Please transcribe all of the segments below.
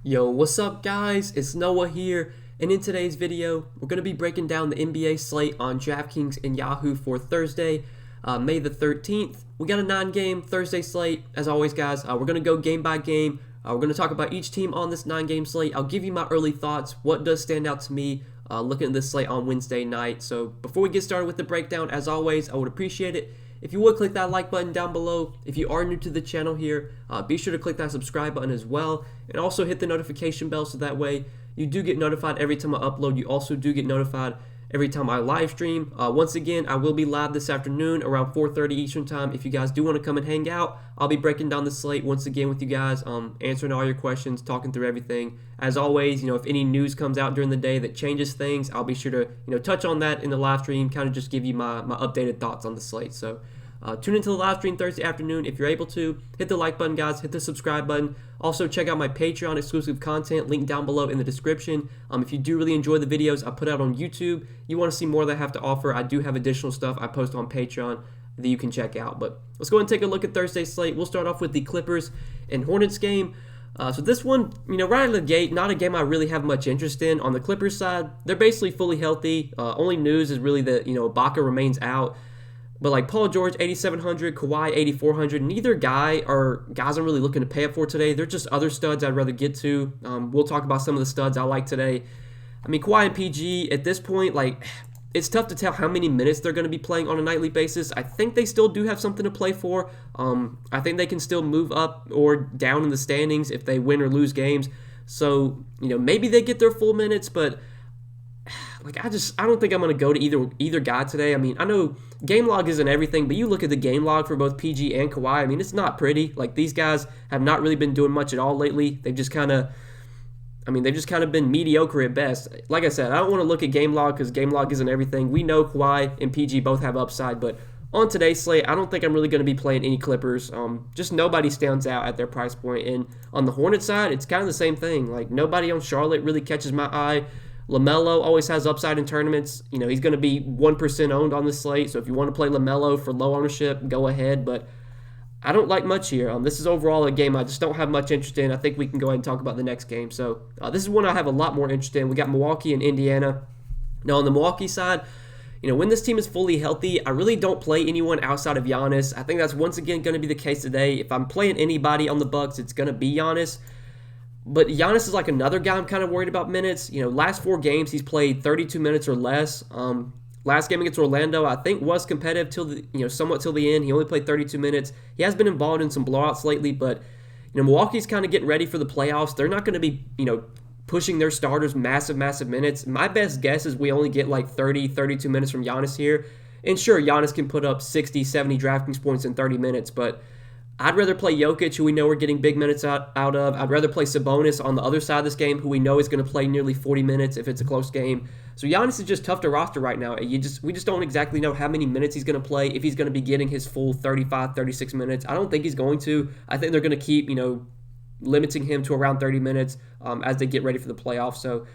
Yo, what's up guys? It's Noah here, and in today's video, we're going to be breaking down the NBA slate on Draftkings and Yahoo for Thursday, May the 13th. We got a 9-game Thursday slate. As always guys, we're going to go game by game. We're going to talk about each team on this 9-game slate. I'll give you my early thoughts, what does stand out to me looking at this slate on Wednesday night. So before we get started with the breakdown, as always, I would appreciate it if you would click that like button down below. If you are new to the channel here, be sure to click that subscribe button as well, and also hit the notification bell so that way you do get notified every time I upload. You also do get notified every time I live stream. Once again, I will be live this afternoon around 4:30 Eastern time. If you guys do want to come and hang out, I'll be breaking down the slate once again with you guys, answering all your questions, talking through everything. As always, if any news comes out during the day that changes things, I'll be sure to touch on that in the live stream, kind of just give you my updated thoughts on the slate. So tune into the live stream Thursday afternoon if you're able to. Hit the like button, guys. Hit the subscribe button. Also, check out my Patreon exclusive content, link down below in the description. If you do really enjoy the videos I put out on YouTube, you want to see more that I have to offer, I do have additional stuff I post on Patreon that you can check out. But let's go ahead and take a look at Thursday's slate. We'll start off with the Clippers and Hornets game. So this one, right out of the gate, not a game I really have much interest in. On the Clippers side, they're basically fully healthy. Only news is really that, Ibaka remains out. But like Paul George, 8,700, Kawhi, 8,400. Neither guy are guys I'm really looking to pay up for today. They're just other studs I'd rather get to. We'll talk about some of the studs I like today. Kawhi and PG, at this point, it's tough to tell how many minutes they're going to be playing on a nightly basis. I think they still do have something to play for. I think they can still move up or down in the standings if they win or lose games. So, maybe they get their full minutes, but I don't think I'm going to go to either guy today. I know game log isn't everything, but you look at the game log for both PG and Kawhi, it's not pretty. These guys have not really been doing much at all lately. They've just kind of been mediocre at best. Like I said, I don't want to look at game log because game log isn't everything. We know Kawhi and PG both have upside, but on today's slate, I don't think I'm really going to be playing any Clippers. Just nobody stands out at their price point. And on the Hornets side, it's kind of the same thing. Nobody on Charlotte really catches my eye. LaMelo always has upside in tournaments. He's going to be 1% owned on this slate, so if you want to play LaMelo for low ownership, go ahead, but I don't like much here. This is overall a game I just don't have much interest in. I think we can go ahead and talk about the next game. So this is one I have a lot more interest in. We got Milwaukee and Indiana. Now on the Milwaukee side, when this team is fully healthy, I really don't play anyone outside of Giannis. I think that's once again going to be the case today. If I'm playing anybody on the Bucks, it's going to be Giannis. But Giannis is another guy I'm kind of worried about minutes. Last 4 games he's played 32 minutes or less. Last game against Orlando, I think, was competitive somewhat till the end. He only played 32 minutes. He has been involved in some blowouts lately, but Milwaukee's kind of getting ready for the playoffs. They're not going to be pushing their starters massive minutes. My best guess is we only get 30, 32 minutes from Giannis here. And sure, Giannis can put up 60, 70 DraftKings points in 30 minutes, but I'd rather play Jokic, who we know we're getting big minutes out of. I'd rather play Sabonis on the other side of this game, who we know is going to play nearly 40 minutes if it's a close game. So Giannis is just tough to roster right now. We just don't exactly know how many minutes he's going to play, if he's going to be getting his full 35, 36 minutes. I don't think he's going to. I think they're going to keep, limiting him to around 30 minutes as they get ready for the playoffs. So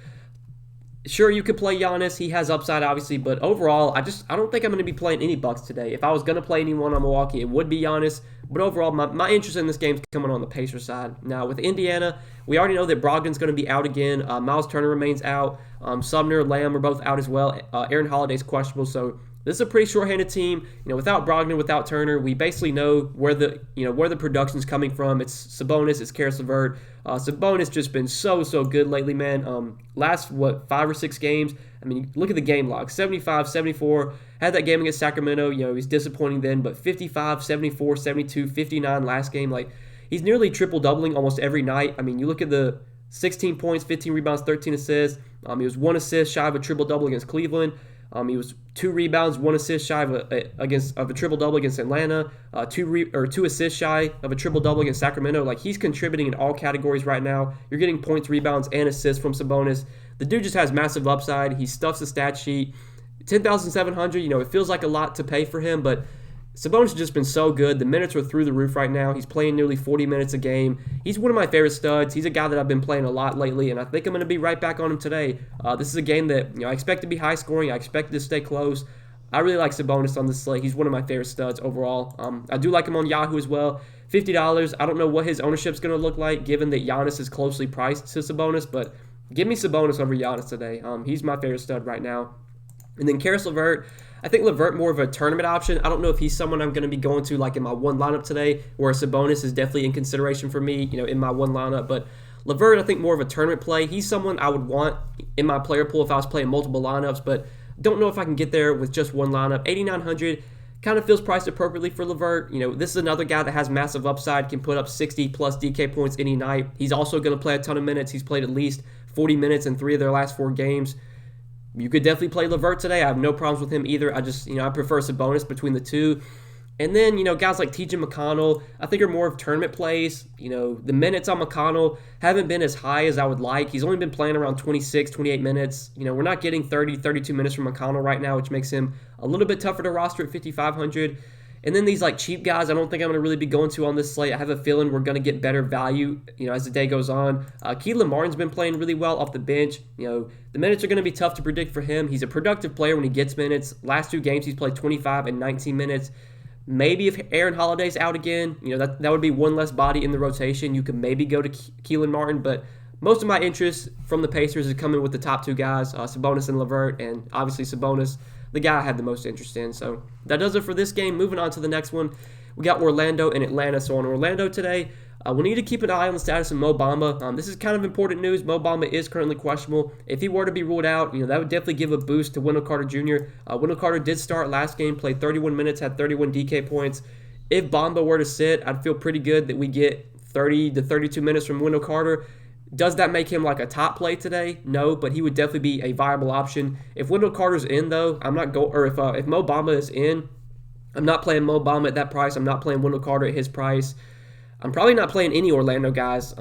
sure, you could play Giannis. He has upside, obviously, but overall, I don't think I'm going to be playing any Bucks today. If I was going to play anyone on Milwaukee, it would be Giannis. But overall, my interest in this game is coming on the Pacers side. Now, with Indiana, we already know that Brogdon's going to be out again. Miles Turner remains out. Sumner, Lamb are both out as well. Aaron Holiday's questionable, so this is a pretty short-handed team. Without Brogdon, without Turner, we basically know where the production's coming from. It's Sabonis, it's Karis LeVert. Sabonis just been so good lately, man. Last 5 or 6 games. Look at the game log: 75, 74. Had that game against Sacramento. He was disappointing then, but 55, 74, 72, 59 last game. He's nearly triple-doubling almost every night. You look at the 16 points, 15 rebounds, 13 assists. He was 1 assist shy of a triple-double against Cleveland. He was 2 rebounds, 1 assist shy of a triple-double against Atlanta, 2 assists shy of a triple-double against Sacramento. He's contributing in all categories right now. You're getting points, rebounds, and assists from Sabonis. The dude just has massive upside. He stuffs the stat sheet. 10,700, it feels like a lot to pay for him, but Sabonis has just been so good. The minutes are through the roof right now. He's playing nearly 40 minutes a game. He's one of my favorite studs. He's a guy that I've been playing a lot lately, and I think I'm going to be right back on him today. This is a game that I expect to be high scoring. I expect it to stay close. I really like Sabonis on this slate. He's one of my favorite studs overall. I do like him on Yahoo as well. $50. I don't know what his ownership's going to look like, given that Giannis is closely priced to Sabonis, but give me Sabonis over Giannis today. He's my favorite stud right now. And then Karis LeVert, I think LeVert more of a tournament option. I don't know if he's someone I'm going to be going to like in my one lineup today, where Sabonis is definitely in consideration for me, in my one lineup. But LeVert, I think more of a tournament play. He's someone I would want in my player pool if I was playing multiple lineups, but don't know if I can get there with just one lineup. 8,900 kind of feels priced appropriately for LeVert. This is another guy that has massive upside, can put up 60-plus DK points any night. He's also going to play a ton of minutes. He's played at least 40 minutes in 3 of their last 4 games. You could definitely play LeVert today. I have no problems with him either. I just, I prefer Sabonis between the two. And then, guys like T.J. McConnell, I think are more of tournament plays. The minutes on McConnell haven't been as high as I would like. He's only been playing around 26, 28 minutes. We're not getting 30, 32 minutes from McConnell right now, which makes him a little bit tougher to roster at 5,500. And then these like cheap guys, I don't think I'm going to really be going to on this slate. I have a feeling we're going to get better value, as the day goes on. Keelan Martin's been playing really well off the bench. The minutes are going to be tough to predict for him. He's a productive player when he gets minutes. Last 2 games, he's played 25 and 19 minutes. Maybe if Aaron Holiday's out again, that would be one less body in the rotation. You could maybe go to Keelan Martin, but most of my interest from the Pacers is coming with the top 2 guys, Sabonis and LeVert, and obviously Sabonis, the guy I had the most interest in. So that does it for this game. Moving on to the next one, we got Orlando and Atlanta. So on Orlando today, we need to keep an eye on the status of Mo Bamba. This is kind of important news. Mo Bamba is currently questionable. If he were to be ruled out, that would definitely give a boost to Wendell Carter Jr. Wendell Carter did start last game, played 31 minutes, had 31 DK points. If Bamba were to sit, I'd feel pretty good that we get 30 to 32 minutes from Wendell Carter. Does that make him like a top play today? No, but he would definitely be a viable option. If Wendell Carter's in though, if Mo Bamba is in, I'm not playing Mo Bamba at that price. I'm not playing Wendell Carter at his price. I'm probably not playing any Orlando guys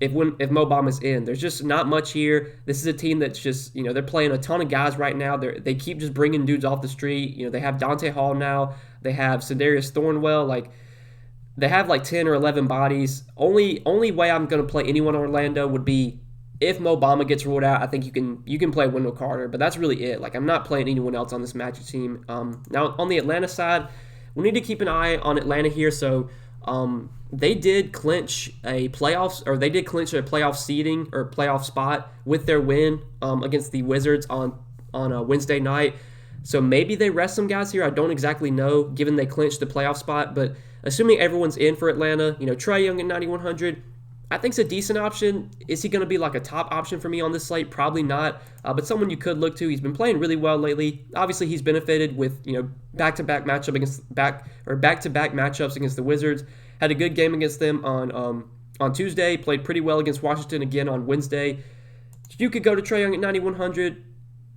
if Mo Bamba's in. There's just not much here. This is a team that's just, they're playing a ton of guys right now. They keep just bringing dudes off the street. They have Dante Hall now. They have Sedarius Thornwell. They have 10 or 11 bodies. Only way I'm going to play anyone on Orlando would be if Mo Bamba gets ruled out. I think you can play Wendell Carter, but that's really it. I'm not playing anyone else on this Magic team. Now on the Atlanta side, we need to keep an eye on Atlanta here. So they did clinch a playoff seeding or playoff spot with their win against the Wizards on a Wednesday night. So maybe they rest some guys here. I don't exactly know, given they clinched the playoff spot. But assuming everyone's in for Atlanta, Trae Young at 9,100, I think it's a decent option. Is he going to be a top option for me on this slate? Probably not. But someone you could look to. He's been playing really well lately. Obviously, he's benefited with back-to-back matchups against the Wizards. Had a good game against them on Tuesday. Played pretty well against Washington again on Wednesday. You could go to Trae Young at 9,100.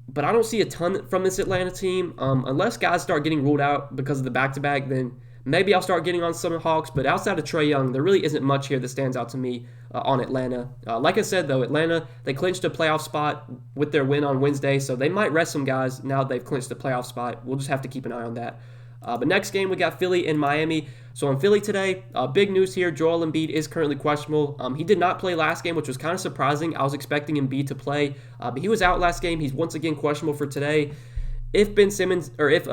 But I don't see a ton from this Atlanta team. Unless guys start getting ruled out because of the back-to-back, then maybe I'll start getting on some Hawks. But outside of Trae Young, there really isn't much here that stands out to me on Atlanta. Like I said, though, Atlanta, they clinched a playoff spot with their win on Wednesday, so they might rest some guys now that they've clinched the playoff spot. We'll just have to keep an eye on that. But next game, we got Philly and Miami. So on Philly today, big news here. Joel Embiid is currently questionable. He did not play last game, which was kind of surprising. I was expecting Embiid to play, but he was out last game. He's once again questionable for today. If Ben Simmons or if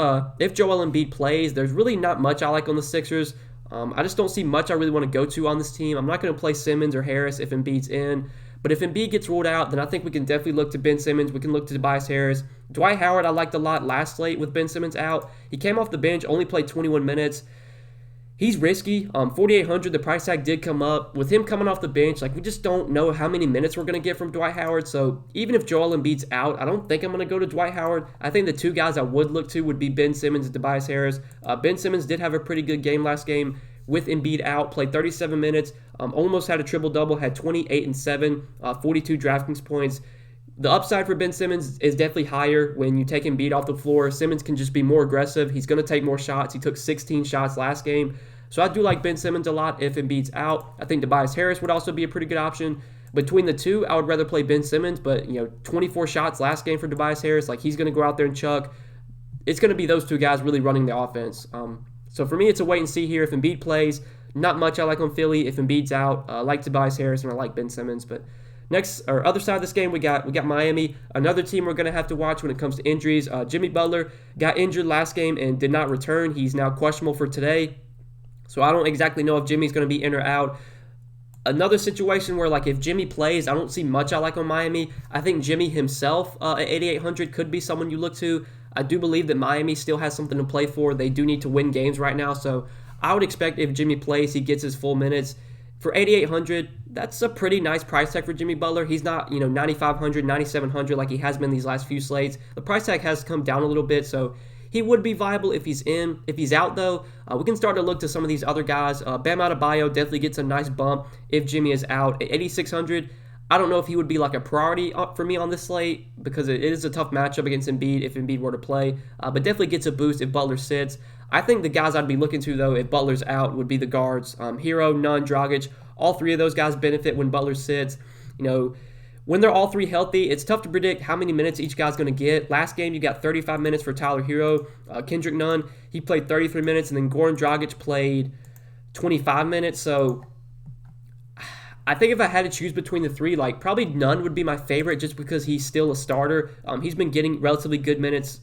Joel Embiid plays, there's really not much I like on the Sixers. I just don't see much I really want to go to on this team. I'm not going to play Simmons or Harris if Embiid's in. But if Embiid gets ruled out, then I think we can definitely look to Ben Simmons. We can look to Tobias Harris. Dwight Howard I liked a lot last slate with Ben Simmons out. He came off the bench, only played 21 minutes. He's risky. 4,800, the price tag did come up. With him coming off the bench, we just don't know how many minutes we're going to get from Dwight Howard. So even if Joel Embiid's out, I don't think I'm going to go to Dwight Howard. I think the 2 guys I would look to would be Ben Simmons and Tobias Harris. Ben Simmons did have a pretty good game last game with Embiid out, played 37 minutes, almost had a triple-double, had 28 and 7, 42 Draftkings points. The upside for Ben Simmons is definitely higher when you take Embiid off the floor. Simmons can just be more aggressive. He's going to take more shots. He took 16 shots last game. So I do like Ben Simmons a lot if Embiid's out. I think Tobias Harris would also be a pretty good option. Between the two, I would rather play Ben Simmons, but 24 shots last game for Tobias Harris. He's going to go out there and chuck. It's going to be those 2 guys really running the offense. So for me, it's a wait and see here. If Embiid plays, not much I like on Philly. If Embiid's out, I like Tobias Harris and I like Ben Simmons. But Next, or other side of this game, we got Miami, another team we're going to have to watch when it comes to injuries. Jimmy Butler got injured last game and did not return. He's now questionable for today. So I don't exactly know if Jimmy's going to be in or out. Another situation where, like, if Jimmy plays, I don't see much I like on Miami. I think Jimmy himself at 8,800 could be someone you look to. I do believe that Miami still has something to play for. They do need to win games right now. So I would expect if Jimmy plays, he gets his full minutes. For 8,800, that's a pretty nice price tag for Jimmy Butler. He's not, 9,500, 9,700 like he has been these last few slates. The price tag has come down a little bit, so he would be viable if he's in. If he's out, though, we can start to look to some of these other guys. Bam Adebayo definitely gets a nice bump if Jimmy is out. At 8,600, I don't know if he would be like a priority for me on this slate because it is a tough matchup against Embiid if Embiid were to play, but definitely gets a boost if Butler sits. I think the guys I'd be looking to, though, if Butler's out, would be the guards. Hero, Nunn, Dragic. All three of those guys benefit when Butler sits. When they're all three healthy, it's tough to predict how many minutes each guy's going to get. Last game, you got 35 minutes for Tyler Hero. Kendrick Nunn, he played 33 minutes, and then Goran Dragic played 25 minutes. So I think if I had to choose between the three, probably Nunn would be my favorite just because he's still a starter. He's been getting relatively good minutes,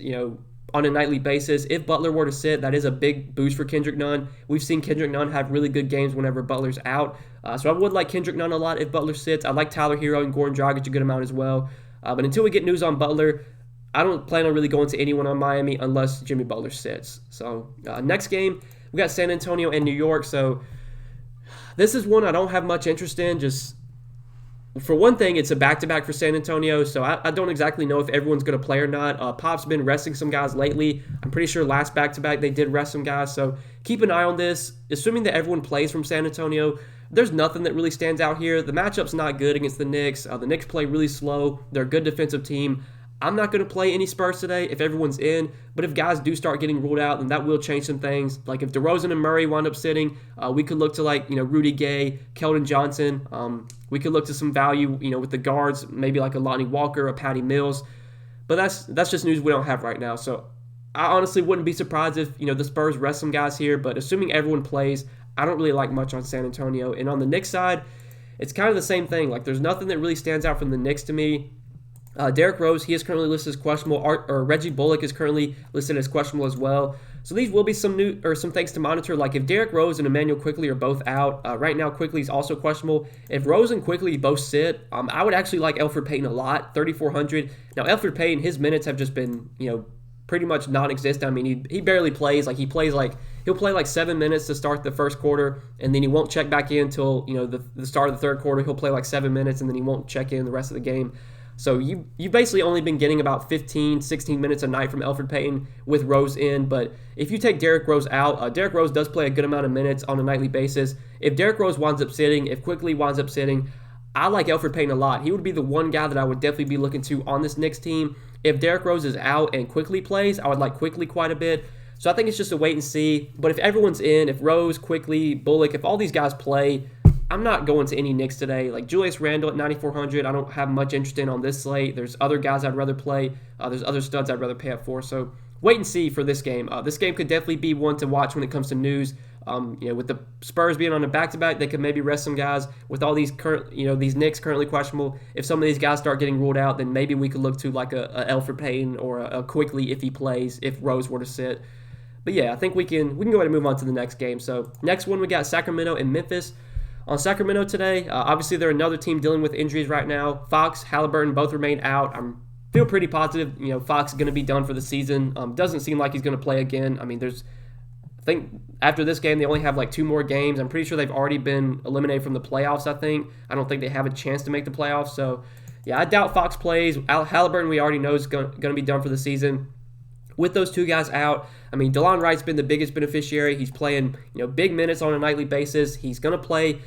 on a nightly basis. If Butler were to sit, that is a big boost for Kendrick Nunn. We've seen Kendrick Nunn have really good games whenever Butler's out. So I would like Kendrick Nunn a lot if Butler sits. I like Tyler Hero and Goran Dragic a good amount as well. But until we get news on Butler, I don't plan on really going to anyone on Miami unless Jimmy Butler sits. So next game, we got San Antonio and New York. So this is one I don't have much interest in. Just for one thing, it's a back-to-back for San Antonio, so I don't exactly know if everyone's going to play or not. Pop's been resting some guys lately. I'm pretty sure last back-to-back they did rest some guys, so keep an eye on this. Assuming that everyone plays from San Antonio, there's nothing that really stands out here. The matchup's not good against the Knicks. The Knicks play really slow. They're a good defensive team. I'm not going to play any Spurs today if everyone's in, but if guys do start getting ruled out, then that will change some things. Like if DeRozan and Murray wind up sitting, we could look to Rudy Gay, Keldon Johnson. We could look to some value, with the guards, maybe like a Lonnie Walker, a Patty Mills. But that's just news we don't have right now. So I honestly wouldn't be surprised if, the Spurs rest some guys here, but assuming everyone plays, I don't really like much on San Antonio. And on the Knicks side, it's kind of the same thing. Like there's nothing that really stands out from the Knicks to me. Derrick Rose, he is currently listed as questionable. Reggie Bullock is currently listed as questionable as well. So these will be some things to monitor. Like if Derrick Rose and Emmanuel Quickley are both out, right now Quickley is also questionable. If Rose and Quickley both sit, I would actually like Elfrid Payton a lot, 3,400. Now Elfrid Payton, his minutes have just been, pretty much non-existent. I mean, he barely plays. He'll play 7 minutes to start the first quarter, and then he won't check back in until the start of the third quarter. He'll play 7 minutes, and then he won't check in the rest of the game. So you've basically only been getting about 15, 16 minutes a night from Elfrid Payton with Rose in. But if you take Derrick Rose out, Derrick Rose does play a good amount of minutes on a nightly basis. If Derrick Rose winds up sitting, if Quickley winds up sitting, I like Elfrid Payton a lot. He would be the one guy that I would definitely be looking to on this Knicks team. If Derrick Rose is out and Quickley plays, I would like Quickley quite a bit. So I think it's just a wait and see. But if everyone's in, if Rose, Quickley, Bullock, if all these guys play, I'm not going to any Knicks today. Like Julius Randle at 9,400, I don't have much interest in on this slate. There's other guys I'd rather play. There's other studs I'd rather pay up for. So wait and see for this game. This game could definitely be one to watch when it comes to news. With the Spurs being on a back-to-back, they could maybe rest some guys. With all these these Knicks currently questionable, if some of these guys start getting ruled out, then maybe we could look to like a Elfrid Payton or a Quickley if he plays, if Rose were to sit. But yeah, I think we can go ahead and move on to the next game. So next one we got Sacramento and Memphis. On Sacramento today, obviously they're another team dealing with injuries right now. Fox, Halliburton both remain out. I feel pretty positive, Fox is going to be done for the season. Doesn't seem like he's going to play again. I mean, I think after this game they only have 2 more games. I'm pretty sure they've already been eliminated from the playoffs. I don't think they have a chance to make the playoffs. So yeah, I doubt Fox plays. Halliburton we already know is going to be done for the season. With those 2 guys out, I mean, DeLon Wright's been the biggest beneficiary. He's playing, big minutes on a nightly basis. He's going to play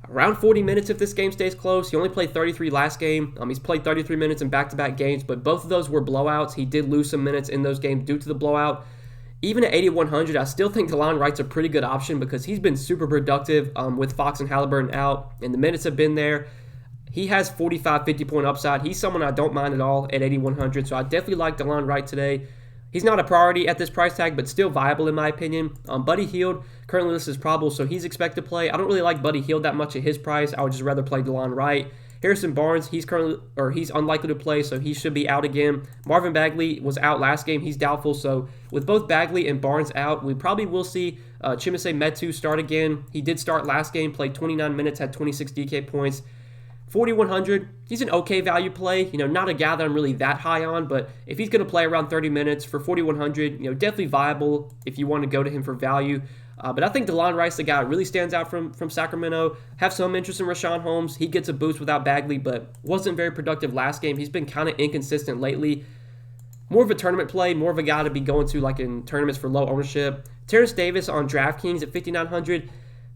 around 40 minutes if this game stays close. He only played 33 last game. He's played 33 minutes in back-to-back games, but both of those were blowouts. He did lose some minutes in those games due to the blowout. Even at 8,100, I still think DeLon Wright's a pretty good option because he's been super productive with Fox and Halliburton out, and the minutes have been there. He has 45, 50-point upside. He's someone I don't mind at all at 8,100, so I definitely like DeLon Wright today. He's not a priority at this price tag, but still viable in my opinion. Buddy Hield, currently listed as probable, so he's expected to play. I don't really like Buddy Hield that much at his price. I would just rather play DeLon Wright. Harrison Barnes, he's unlikely to play, so he should be out again. Marvin Bagley was out last game. He's doubtful. So with both Bagley and Barnes out, we probably will see Chimezie Metu start again. He did start last game, played 29 minutes, had 26 DK points. 4,100, he's an okay value play. Not a guy that I'm really that high on, but if he's going to play around 30 minutes for 4,100, definitely viable if you want to go to him for value. But I think DeLon Wright, the guy that really stands out from Sacramento. Have some interest in Rashawn Holmes. He gets a boost without Bagley, but wasn't very productive last game. He's been kind of inconsistent lately. More of a tournament play, more of a guy to be going to like in tournaments for low ownership. Terrence Davis on Draftkings at 5,900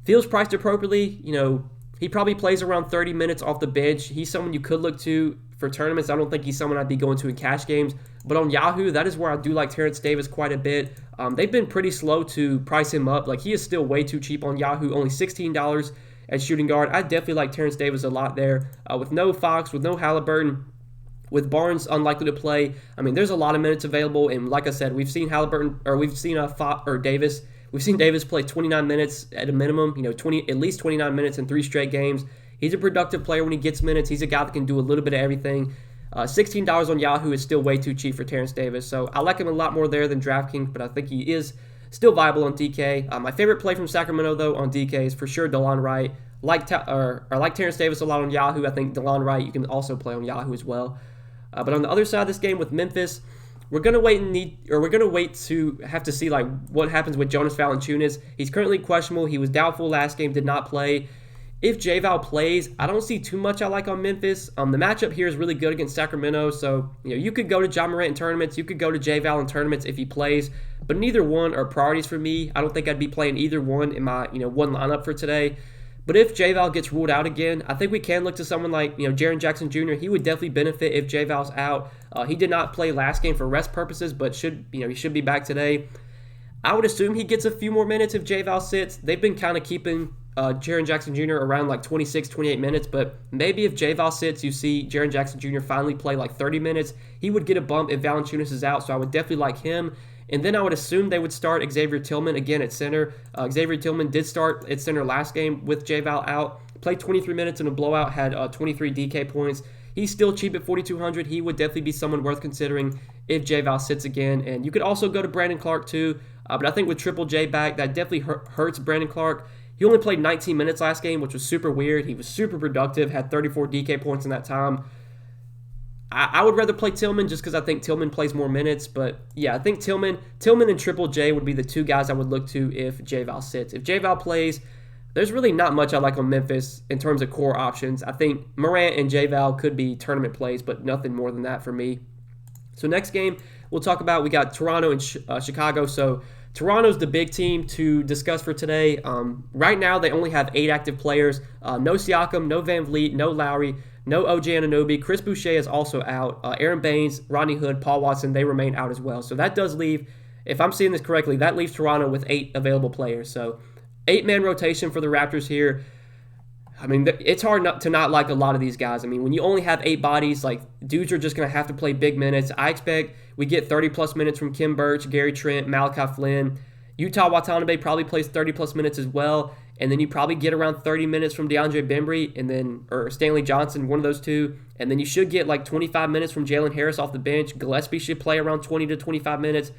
feels priced appropriately. He probably plays around 30 minutes off the bench. He's someone you could look to for tournaments. I don't think he's someone I'd be going to in cash games. But on Yahoo, that is where I do like Terrence Davis quite a bit. They've been pretty slow to price him up. Like, he is still way too cheap on Yahoo, only $16 at shooting guard. I definitely like Terrence Davis a lot there. With no Fox, with no Halliburton, with Barnes unlikely to play, there's a lot of minutes available. And like I said, we've seen Davis. We've seen Davis play 29 minutes at a minimum, at least 29 minutes in 3 straight games. He's a productive player when he gets minutes. He's a guy that can do a little bit of everything. $16 on Yahoo is still way too cheap for Terrence Davis. So I like him a lot more there than DraftKings, but I think he is still viable on DK. My favorite play from Sacramento, though, on DK is for sure DeLon Wright. I like Terrence Davis a lot on Yahoo. I think DeLon Wright you can also play on Yahoo as well. But on the other side of this game with Memphis, we're gonna wait to have to see like what happens with Jonas Valanciunas. He's currently questionable. He was doubtful last game, did not play. If J-Val plays, I don't see too much I like on Memphis. The matchup here is really good against Sacramento, so you could go to Ja Morant in tournaments, you could go to J-Val in tournaments if he plays, but neither one are priorities for me. I don't think I'd be playing either one in my one lineup for today. But if J-Val gets ruled out again, I think we can look to someone like Jaren Jackson Jr. He would definitely benefit if J-Val's out. He did not play last game for rest purposes, but he should be back today. I would assume he gets a few more minutes if J-Val sits. They've been kind of keeping Jaren Jackson Jr. around like 26, 28 minutes, but maybe if J-Val sits, you see Jaren Jackson Jr. finally play like 30 minutes. He would get a bump if Valanciunas is out, so I would definitely like him. And then I would assume they would start Xavier Tillman again at center. Xavier Tillman did start at center last game with J-Val out. Played 23 minutes in a blowout, had 23 DK points. He's still cheap at 4,200. He would definitely be someone worth considering if J-Val sits again. And you could also go to Brandon Clark too. But I think with Triple J back, that definitely hurts Brandon Clark. He only played 19 minutes last game, which was super weird. He was super productive, had 34 DK points in that time. I would rather play Tillman just because I think Tillman plays more minutes. But yeah, I think Tillman and Triple J would be the two guys I would look to if J-Val sits. If J-Val plays, there's really not much I like on Memphis in terms of core options. I think Morant and J-Val could be tournament plays, but nothing more than that for me. So next game we'll talk about, we got Toronto and Chicago. So Toronto's the big team to discuss for today. Right now they only have 8 active players. No Siakam, no Van Vliet, no Lowry, no OG Anunoby. Chris Boucher is also out. Aaron Baines, Rodney Hood, Paul Watson, they remain out as well. So that does leave, if I'm seeing this correctly, that leaves Toronto with 8 available players. So 8-man rotation for the Raptors here. It's hard to not like a lot of these guys. When you only have 8 bodies, like, dudes are just going to have to play big minutes. I expect we get 30-plus minutes from Kim Birch, Gary Trent, Malachi Flynn. Yuta Watanabe probably plays 30-plus minutes as well. And then you probably get around 30 minutes from DeAndre Bembry or Stanley Johnson, one of those two. And then you should get like 25 minutes from Jalen Harris off the bench. Gillespie should play around 20 to 25 minutes.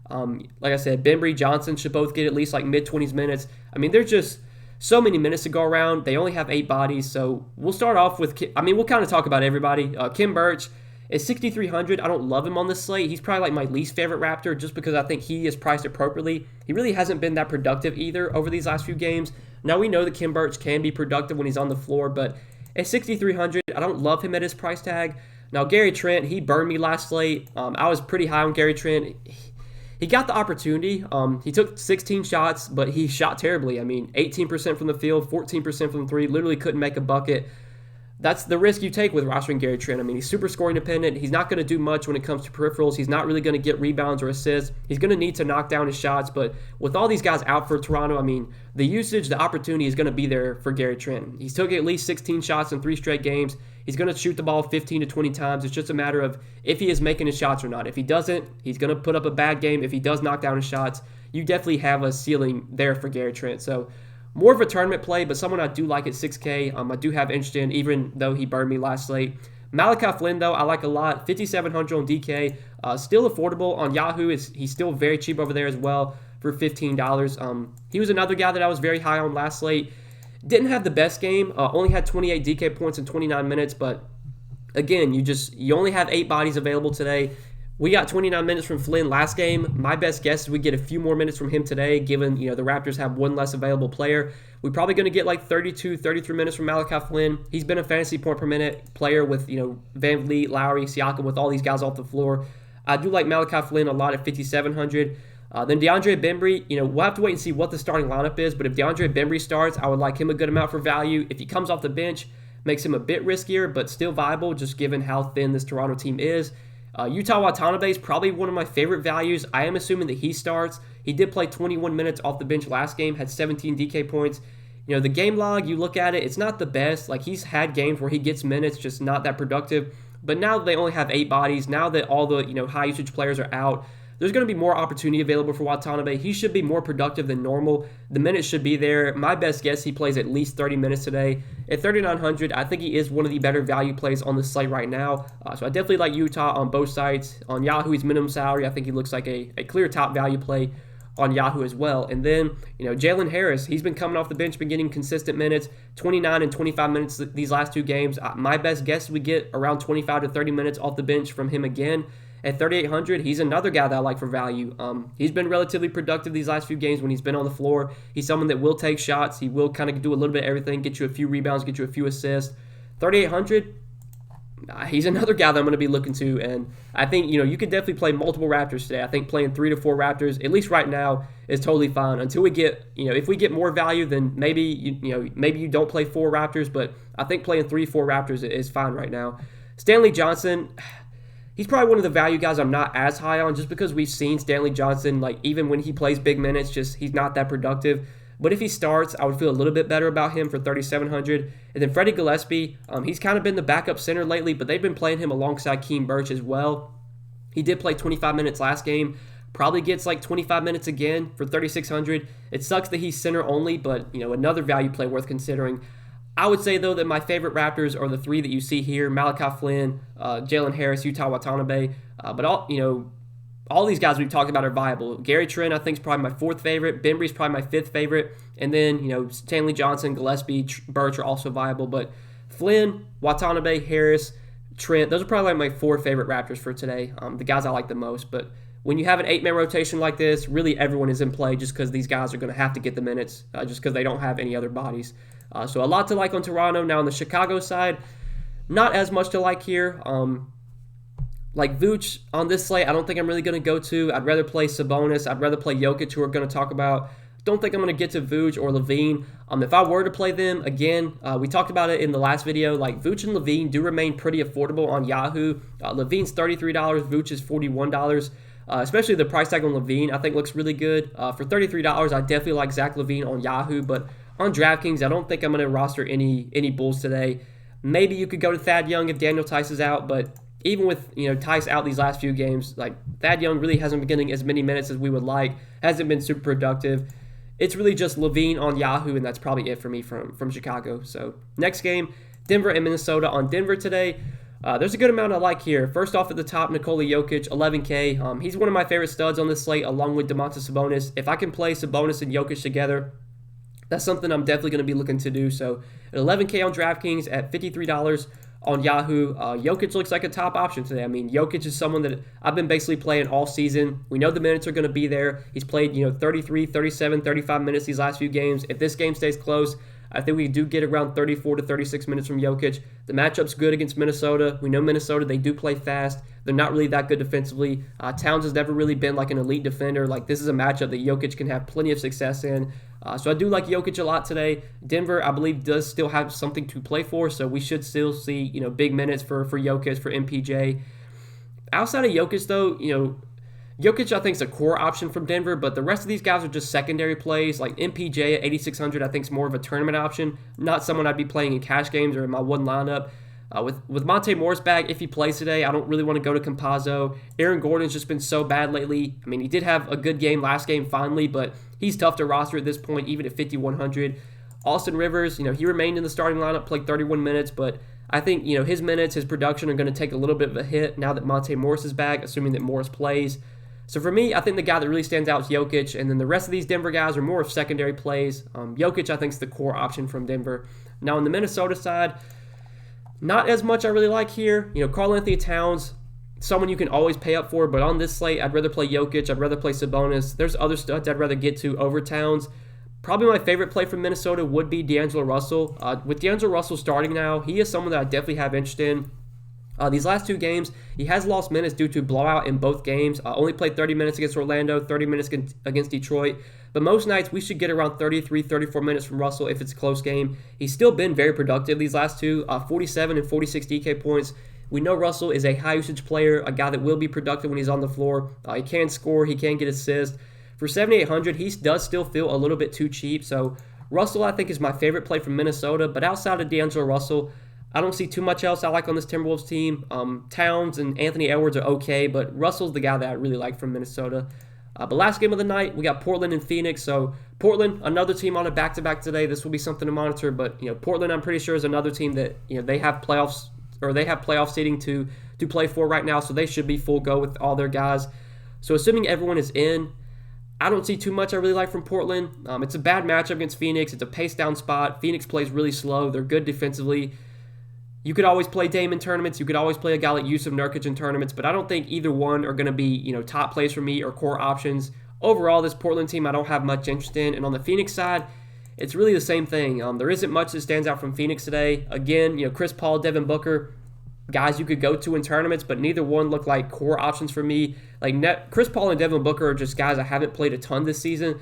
Like I said, Bembry, Johnson should both get at least like mid-20s minutes. There's just so many minutes to go around. They only have 8 bodies. So we'll start off with, we'll kind of talk about everybody. Kim Birch is 6,300. I don't love him on this slate. He's probably like my least favorite Raptor just because I think he is priced appropriately. He really hasn't been that productive either over these last few games. Now we know that Kim Birch can be productive when he's on the floor, but at 6,300, I don't love him at his price tag. Now Gary Trent, he burned me last slate. I was pretty high on Gary Trent. He got the opportunity. He took 16 shots, but he shot terribly. 18% from the field, 14% from 3, literally couldn't make a bucket. That's the risk you take with rostering Gary Trent. He's super scoring dependent. He's not going to do much when it comes to peripherals. He's not really going to get rebounds or assists. He's going to need to knock down his shots. But with all these guys out for Toronto, the usage, the opportunity is going to be there for Gary Trent. He's took at least 16 shots in 3 straight games. He's going to shoot the ball 15 to 20 times. It's just a matter of if he is making his shots or not. If he doesn't, he's going to put up a bad game. If he does knock down his shots, you definitely have a ceiling there for Gary Trent. So more of a tournament play, but someone I do like at 6K. I do have interest in, even though he burned me last slate. Malachi Flynn, though, I like a lot. 5,700 on DK. Still affordable on Yahoo. He's still very cheap over there as well for $15. He was another guy that I was very high on last slate. Didn't have the best game. Only had 28 DK points in 29 minutes, but again, you only have 8 bodies available today. We got 29 minutes from Flynn last game. My best guess is we get a few more minutes from him today, given the Raptors have one less available player. We're probably going to get like 32, 33 minutes from Malachi Flynn. He's been a fantasy point per minute player with Van Vliet, Lowry, Siakam, with all these guys off the floor. I do like Malachi Flynn a lot at 5,700. Then DeAndre Bembry, we'll have to wait and see what the starting lineup is, but if DeAndre Bembry starts, I would like him a good amount for value. If he comes off the bench, makes him a bit riskier, but still viable, just given how thin this Toronto team is. Utah Watanabe is probably one of my favorite values. I am assuming that he starts. He did play 21 minutes off the bench last game, had 17 DK points. The game log, you look at it, it's not the best. Like, he's had games where he gets minutes, just not that productive. But now that they only have 8 bodies, now that all the high usage players are out, there's going to be more opportunity available for Watanabe. He should be more productive than normal. The minutes should be there. My best guess, he plays at least 30 minutes today. At 3,900, I think he is one of the better value plays on the slate right now. So I definitely like Utah on both sides. On Yahoo, he's minimum salary. I think he looks like a clear top value play on Yahoo as well. And then, Jalen Harris, he's been coming off the bench, been getting consistent minutes, 29 and 25 minutes these last 2 games. My best guess, we get around 25 to 30 minutes off the bench from him again. At 3,800, he's another guy that I like for value. He's been relatively productive these last few games when he's been on the floor. He's someone that will take shots. He will kind of do a little bit of everything, get you a few rebounds, get you a few assists. 3,800, he's another guy that I'm going to be looking to, and I think, you could definitely play multiple Raptors today. I think playing 3 to 4 Raptors, at least right now, is totally fine. Until we get, if we get more value, then maybe, maybe you don't play 4 Raptors, but I think playing 3, 4 Raptors is fine right now. Stanley Johnson, he's probably one of the value guys I'm not as high on, just because we've seen Stanley Johnson, like, even when he plays big minutes, he's not that productive. But if he starts, I would feel a little bit better about him for 3,700. And then Freddie Gillespie, he's kind of been the backup center lately, but they've been playing him alongside Keem Birch as well. He did play 25 minutes last game. Probably gets like 25 minutes again for 3,600. It sucks that he's center only, but, another value play worth considering. I would say, though, that my favorite Raptors are the 3 that you see here: Malachi Flynn, Jalen Harris, Utah Watanabe. But all these guys we've talked about are viable. Gary Trent, I think, is probably my 4th favorite. Bembry's probably my 5th favorite. And then, Stanley Johnson, Gillespie, Birch are also viable. But Flynn, Watanabe, Harris, Trent, those are probably like my 4 favorite Raptors for today. The guys I like the most. But when you have an 8-man rotation like this, really everyone is in play just because these guys are going to have to get the minutes just because they don't have any other bodies. So a lot to like on Toronto. Now on the Chicago side, not as much to like here. Like Vooch on this slate, I don't think I'm really going to go to. I'd rather play Sabonis. I'd rather play Jokic, who we're going to talk about. Don't think I'm going to get to Vooch or Levine. If I were to play them, again, we talked about it in the last video, like Vooch and Levine do remain pretty affordable on Yahoo. Levine's $33, Vooch is $41. Especially the price tag on Levine, I think looks really good. For $33, I definitely like Zach Levine on Yahoo, but on Draftkings, I don't think I'm going to roster any Bulls today. Maybe you could go to Thad Young if Daniel Tice is out, but even with Tice out these last few games, like Thad Young really hasn't been getting as many minutes as we would like, hasn't been super productive. It's really just Levine on Yahoo, and that's probably it for me from Chicago. So next game, Denver and Minnesota. On Denver today, there's a good amount I like here. First off at the top, Nikola Jokic, 11K. He's one of my favorite studs on this slate, along with Domantas Sabonis. If I can play Sabonis and Jokic together, that's something I'm definitely going to be looking to do. So at 11K on DraftKings, at $53 on Yahoo, Jokic looks like a top option today. I mean, Jokic is someone that I've been basically playing all season. We know the minutes are going to be there. He's played 33, 37, 35 minutes these last few games. If this game stays close, I think we do get around 34 to 36 minutes from Jokic. The matchup's good against Minnesota. We know Minnesota, they do play fast. They're not really that good defensively. Towns has never really been like an elite defender. Like, this is a matchup that Jokic can have plenty of success in. So I do like Jokic a lot today. Denver, I believe, does still have something to play for, so we should still see, big minutes for Jokic, for MPJ. Outside of Jokic, though, Jokic, I think, is a core option from Denver, but the rest of these guys are just secondary plays. Like MPJ at 8,600, I think, is more of a tournament option, not someone I'd be playing in cash games or in my one lineup. With Monte Morris back, if he plays today, I don't really want to go to Campazzo. Aaron Gordon's just been so bad lately. I mean, he did have a good game last game finally, but he's tough to roster at this point, even at 5,100. Austin Rivers, he remained in the starting lineup, played 31 minutes, but I think, his minutes, his production are going to take a little bit of a hit now that Monte Morris is back, assuming that Morris plays. So for me, I think the guy that really stands out is Jokic, and then the rest of these Denver guys are more of secondary plays. Jokic, I think, is the core option from Denver. Now, on the Minnesota side, not as much I really like here. Karl Anthony Towns, someone you can always pay up for, but on this slate, I'd rather play Jokic, I'd rather play Sabonis. There's other studs I'd rather get to over Towns. Probably my favorite play from Minnesota would be D'Angelo Russell. With D'Angelo Russell starting now, he is someone that I definitely have interest in. These last two games, he has lost minutes due to blowout in both games. Only played 30 minutes against Orlando, 30 minutes against Detroit. But most nights, we should get around 33, 34 minutes from Russell if it's a close game. He's still been very productive these last two, 47 and 46 DK points. We know Russell is a high-usage player, a guy that will be productive when he's on the floor. He can score, he can get assists. For 7,800, he does still feel a little bit too cheap. So Russell, I think, is my favorite play from Minnesota. But outside of D'Angelo Russell, I don't see too much else I like on this Timberwolves team. Towns and Anthony Edwards are okay, but Russell's the guy that I really like from Minnesota. But last game of the night, we got Portland and Phoenix. So Portland, another team on a back-to-back today. This will be something to monitor. But Portland, I'm pretty sure, is another team that they have playoffs or they have playoff seeding to play for right now. So they should be full go with all their guys. So assuming everyone is in, I don't see too much I really like from Portland. It's a bad matchup against Phoenix. It's a pace-down spot. Phoenix plays really slow. They're good defensively. You could always play Dame in tournaments. You could always play a guy like Yusuf Nurkic in tournaments, but I don't think either one are going to be, top plays for me or core options. Overall, this Portland team I don't have much interest in. And on the Phoenix side, it's really the same thing. There isn't much that stands out from Phoenix today. Again, Chris Paul, Devin Booker, guys you could go to in tournaments, but neither one look like core options for me. Chris Paul and Devin Booker are just guys I haven't played a ton this season.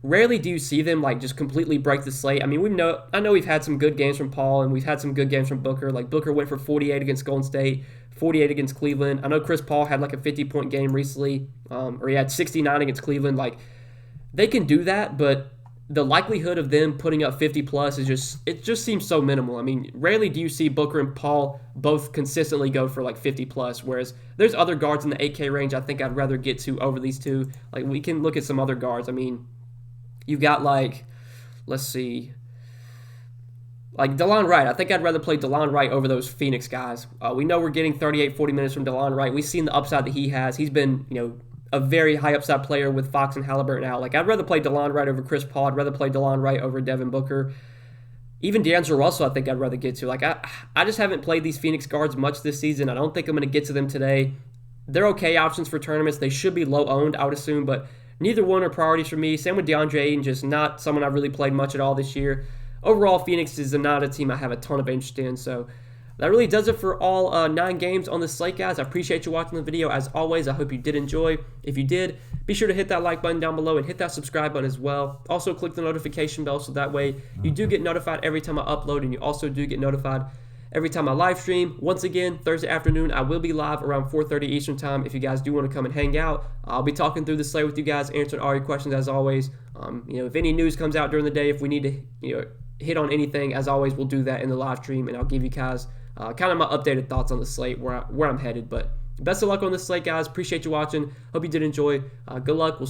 Rarely do you see them just completely break the slate. I mean, I know we've had some good games from Paul and we've had some good games from Booker. Booker went for 48 against Golden State, 48 against Cleveland. I know Chris Paul had a 50-point game recently, or he had 69 against Cleveland. They can do that, but the likelihood of them putting up 50 plus it just seems so minimal. I mean, rarely do you see Booker and Paul both consistently go for 50 plus, whereas there's other guards in the 8K range I think I'd rather get to over these two. We can look at some other guards. I mean, you've got let's see, DeLon Wright. I think I'd rather play DeLon Wright over those Phoenix guys. We know we're getting 38, 40 minutes from DeLon Wright. We've seen the upside that he has. He's been, a very high upside player with Fox and Halliburton out. I'd rather play DeLon Wright over Chris Paul. I'd rather play DeLon Wright over Devin Booker. Even D'Angelo Russell, I think I'd rather get to. I just haven't played these Phoenix guards much this season. I don't think I'm going to get to them today. They're okay options for tournaments. They should be low owned, I would assume, but neither one are priorities for me. Same with DeAndre Ayton, just not someone I've really played much at all this year. Overall, Phoenix is not a team I have a ton of interest in. So that really does it for all 9 games on this slate, guys. I appreciate you watching the video. As always, I hope you did enjoy. If you did, be sure to hit that like button down below and hit that subscribe button as well. Also, click the notification bell so that way you do get notified every time I upload, and you also do get notified every time I live stream. Once again, Thursday afternoon, I will be live around 4:30 Eastern time if you guys do want to come and hang out. I'll be talking through the slate with you guys, answering all your questions as always. If any news comes out during the day, if we need to hit on anything, as always, we'll do that in the live stream, and I'll give you guys kind of my updated thoughts on the slate, where I'm headed. But best of luck on this slate, guys. Appreciate you watching. Hope you did enjoy. Good luck. We'll